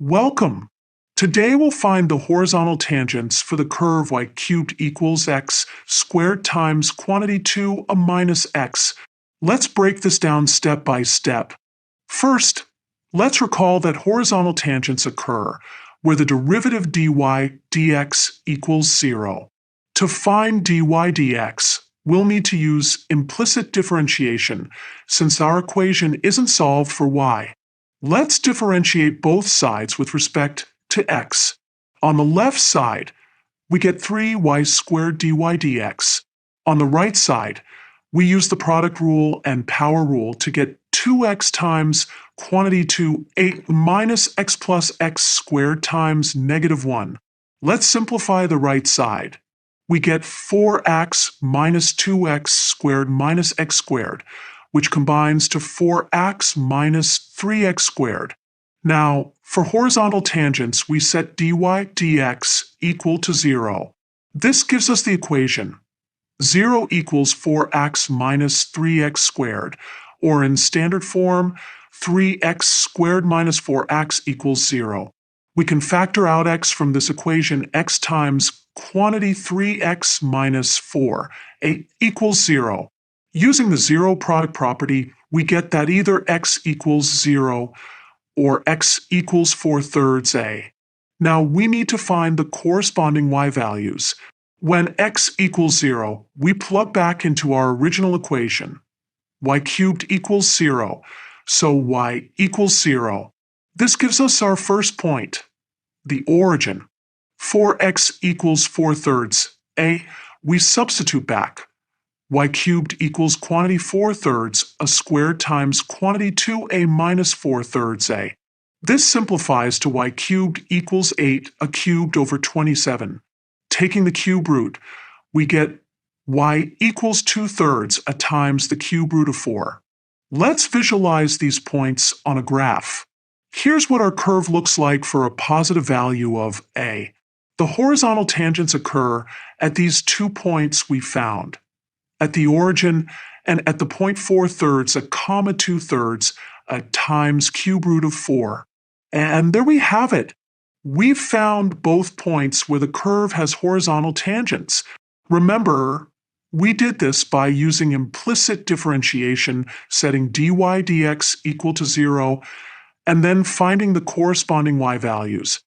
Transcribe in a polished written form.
Welcome! Today we'll find the horizontal tangents for the curve y cubed equals x squared times quantity 2a minus x. Let's break this down step by step. First, let's recall that horizontal tangents occur where the derivative dy dx equals 0. To find dy dx, we'll need to use implicit differentiation since our equation isn't solved for y. Let's differentiate both sides with respect to x. On the left side, we get 3y squared dy dx. On the right side, we use the product rule and power rule to get 2x times quantity 2a minus x plus x squared times negative 1. Let's simplify the right side. We get 4x minus 2x squared minus x squared, which combines to 4x minus 3x squared. Now, for horizontal tangents, we set dy dx equal to 0. This gives us the equation 0 equals 4x minus 3x squared, or in standard form, 3x squared minus 4x equals 0. We can factor out x from this equation. X times quantity 3x minus 4 equals 0. Using the zero product property, we get that either x equals 0 or x equals 4/3 a. Now we need to find the corresponding y values. When x equals 0, we plug back into our original equation. Y cubed equals 0, so y equals 0. This gives us our first point, the origin. 4x equals 4/3 a, we substitute back. Y cubed equals quantity 4/3 a squared times quantity 2a minus 4/3 a. This simplifies to y cubed equals 8 a cubed over 27. Taking the cube root, we get y equals 2/3 a times the cube root of 4. Let's visualize these points on a graph. Here's what our curve looks like for a positive value of a. The horizontal tangents occur at these 2 points we found, at the origin and at the point 4/3 a comma 2/3 a times cube root of 4. And there we have it. We've found both points where the curve has horizontal tangents. Remember, we did this by using implicit differentiation, setting dy dx equal to 0, and then finding the corresponding y values.